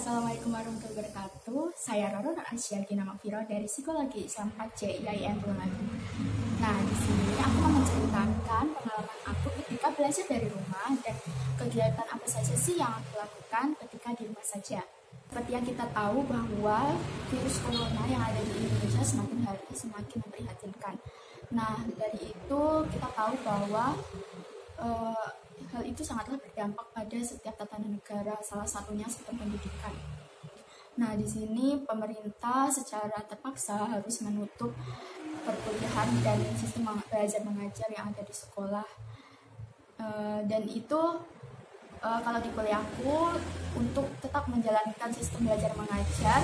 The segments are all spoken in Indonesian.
Assalamualaikum warahmatullahi wabarakatuh. Saya Roro Asyaki nama Viro dari Psikologi Islam 4C IAIN Tulungagung. Nah, di sini aku mau menceritakan pengalaman aku ketika belajar dari rumah dan kegiatan apa saja sih yang aku lakukan ketika di rumah saja. Seperti yang kita tahu bahwa virus corona yang ada di Indonesia semakin hari semakin memprihatinkan. Nah, dari itu kita tahu bahwa hal itu sangatlah berdampak pada setiap tatanan negara, salah satunya sektor pendidikan. Nah, di sini pemerintah secara terpaksa harus menutup perkuliahan dan sistem belajar mengajar yang ada di sekolah. Dan itu kalau di kuliahku untuk tetap menjalankan sistem belajar mengajar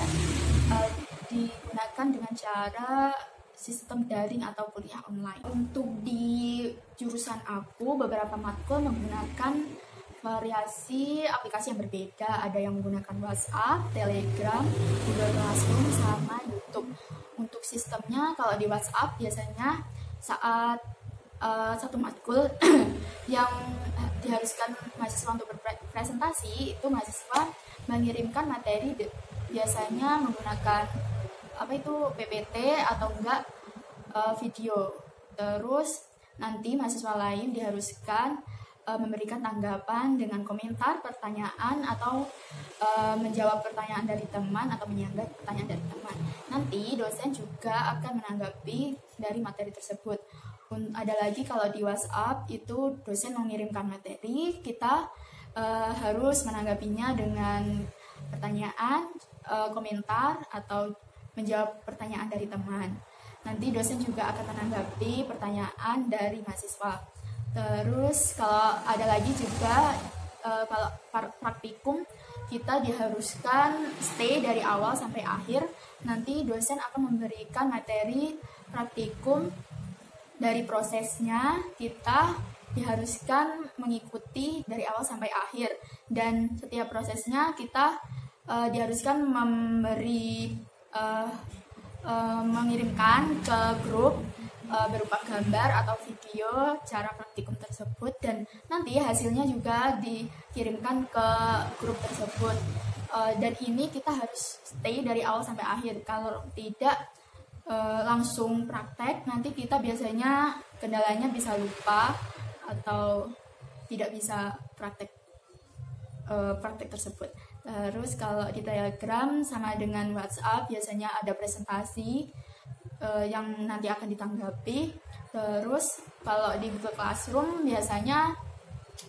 digunakan dengan cara sistem daring atau kuliah online. Untuk di jurusan aku, beberapa matkul menggunakan variasi aplikasi yang berbeda. Ada yang menggunakan WhatsApp, Telegram, Google Classroom, sama YouTube. Untuk sistemnya, kalau di WhatsApp biasanya saat satu matkul yang diharuskan mahasiswa untuk berpresentasi, itu mahasiswa mengirimkan materi biasanya menggunakan PPT atau enggak video. Terus nanti mahasiswa lain diharuskan memberikan tanggapan dengan komentar, pertanyaan, atau menjawab pertanyaan dari teman atau menyanggah pertanyaan dari teman. Nanti dosen juga akan menanggapi dari materi tersebut. Ada lagi kalau di WhatsApp itu dosen mengirimkan materi, kita harus menanggapinya dengan pertanyaan, komentar, atau menjawab pertanyaan dari teman. Nanti dosen juga akan menanggapi pertanyaan dari mahasiswa. Terus kalau ada lagi juga kalau praktikum, kita diharuskan stay dari awal sampai akhir. Nanti dosen akan memberikan materi praktikum dari prosesnya, kita diharuskan mengikuti dari awal sampai akhir. Dan setiap prosesnya kita diharuskan mengirimkan ke grup berupa gambar atau video cara praktikum tersebut, dan nanti hasilnya juga dikirimkan ke grup tersebut. Dan ini kita harus stay dari awal sampai akhir. Kalau tidak langsung praktek, nanti kita biasanya kendalanya bisa lupa atau tidak bisa praktek tersebut. Terus kalau di Telegram sama dengan WhatsApp biasanya ada presentasi yang nanti akan ditanggapi. Terus kalau di Google Classroom biasanya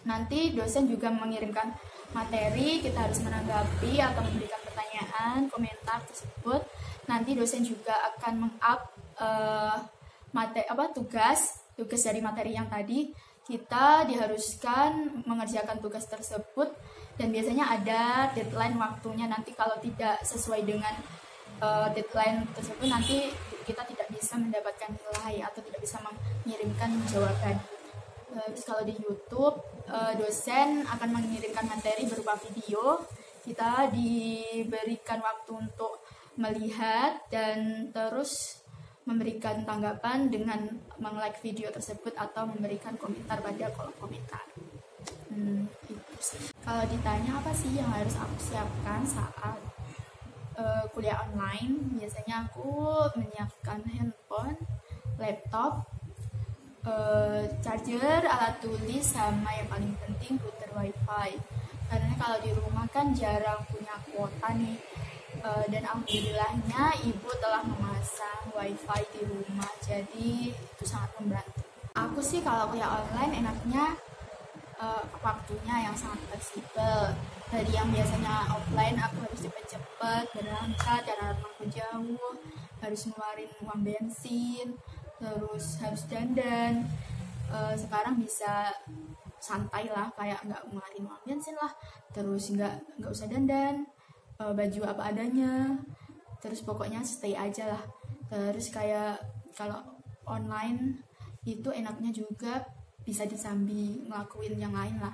nanti dosen juga mengirimkan materi, kita harus menanggapi atau memberikan pertanyaan, komentar tersebut. Nanti dosen juga akan meng-up tugas dari materi yang tadi. Kita diharuskan mengerjakan tugas tersebut, dan biasanya ada deadline waktunya. Nanti kalau tidak sesuai dengan deadline tersebut, nanti kita tidak bisa mendapatkan nilai atau tidak bisa mengirimkan jawaban. Terus kalau di YouTube, dosen akan mengirimkan materi berupa video. Kita diberikan waktu untuk melihat dan terus memberikan tanggapan dengan meng-like video tersebut atau memberikan komentar pada kolom komentar. Itu sih. Kalau ditanya apa sih yang harus aku siapkan saat kuliah online, biasanya aku menyiapkan handphone, laptop, charger, alat tulis, sama yang paling penting router wifi. Karena kalau di rumah kan jarang punya kuota nih. Dan alhamdulillahnya ibu telah memasang wifi di rumah, jadi itu sangat membantu. Aku sih kalau kuliah online enaknya waktunya yang sangat fleksibel. Dari yang biasanya offline aku harus cepet-cepet berangkat karena rumahku jauh, harus ngeluarin uang bensin, terus harus dandan. Sekarang bisa santai lah, kayak nggak ngeluarin uang bensin lah, terus nggak usah dandan, baju apa adanya, terus pokoknya stay aja lah. Terus kayak kalau online itu enaknya juga bisa disambi ngelakuin yang lain lah,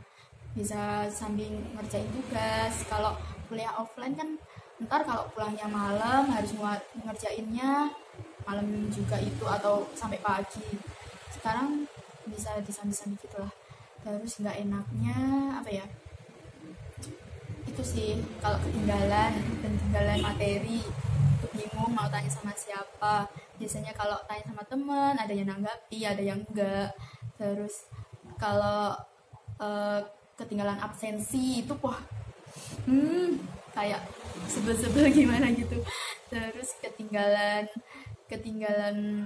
bisa sambil ngerjain tugas. Kalau kuliah offline kan ntar kalau pulangnya malam harus ngerjainnya malam juga itu atau sampai pagi. Sekarang bisa disambi-sambi gitu lah. Terus nggak enaknya Itu sih kalau ketinggalan dan ketinggalan materi, bingung mau tanya sama siapa. Biasanya kalau tanya sama teman ada yang nanggapi, ada yang enggak. Terus kalau ketinggalan absensi itu wah kayak sebel-sebel gimana gitu. Terus ketinggalan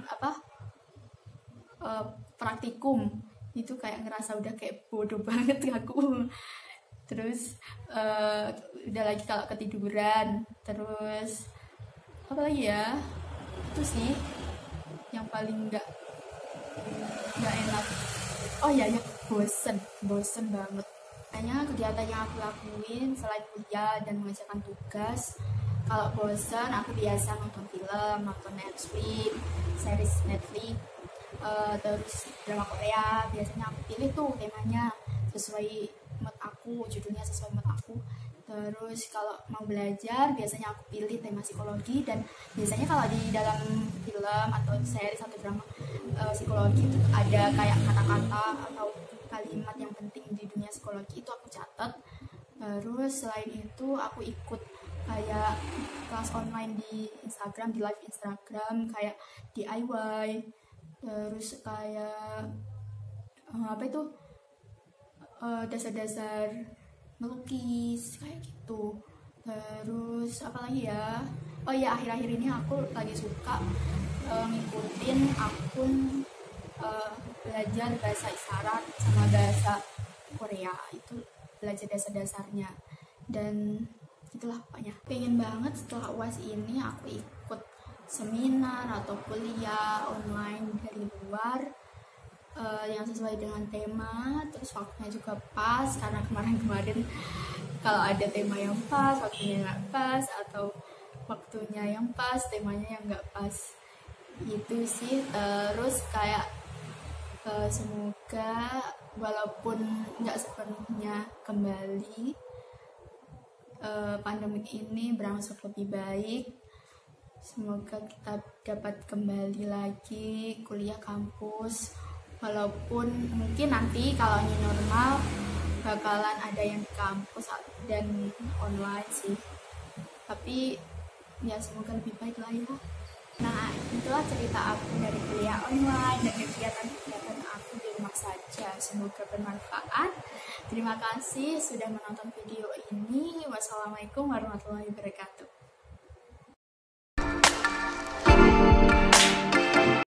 apa praktikum itu kayak ngerasa udah kayak bodoh banget aku. Terus udah lagi kalau ketiduran. Terus apa lagi ya, itu sih yang paling nggak enak. Oh ya, ya bosen banget. Kayaknya kegiatan yang aku lakuin selain kuliah dan mengerjakan tugas, kalau bosen aku biasa nonton film, nonton Netflix, series Netflix, terus drama Korea. Biasanya aku pilih tuh temanya sesuai mood aku, judulnya sesuai mood aku. Terus kalau mau belajar biasanya aku pilih tema psikologi, dan biasanya kalau di dalam film atau series atau drama psikologi itu ada kayak kata-kata atau kalimat yang penting di dunia psikologi, itu aku catat. Terus selain itu aku ikut kayak kelas online di Instagram, di live Instagram kayak DIY, terus kayak apa itu dasar-dasar melukis kayak gitu. Terus apa lagi ya, oh ya, akhir-akhir ini aku lagi suka ngikutin akun belajar bahasa isyarat sama bahasa Korea, itu belajar dasar-dasarnya. Dan itulah pokoknya pengen banget setelah UAS ini aku ikut seminar atau kuliah online dari luar yang sesuai dengan tema, terus waktunya juga pas, karena kemarin-kemarin kalau ada tema yang pas waktunya nggak pas, atau waktunya yang pas temanya yang nggak pas, gitu sih. Terus kayak semoga walaupun nggak sepenuhnya kembali, pandemi ini berangsur lebih baik. Semoga kita dapat kembali lagi kuliah kampus, walaupun mungkin nanti kalau ini normal bakalan ada yang di kampus dan online sih, tapi ya semoga lebih baik lah ya. Nah, itulah cerita aku dari kuliah online dan kegiatan-kegiatan aku di rumah saja. Semoga bermanfaat. Terima kasih sudah menonton video ini. Wassalamualaikum warahmatullahi wabarakatuh.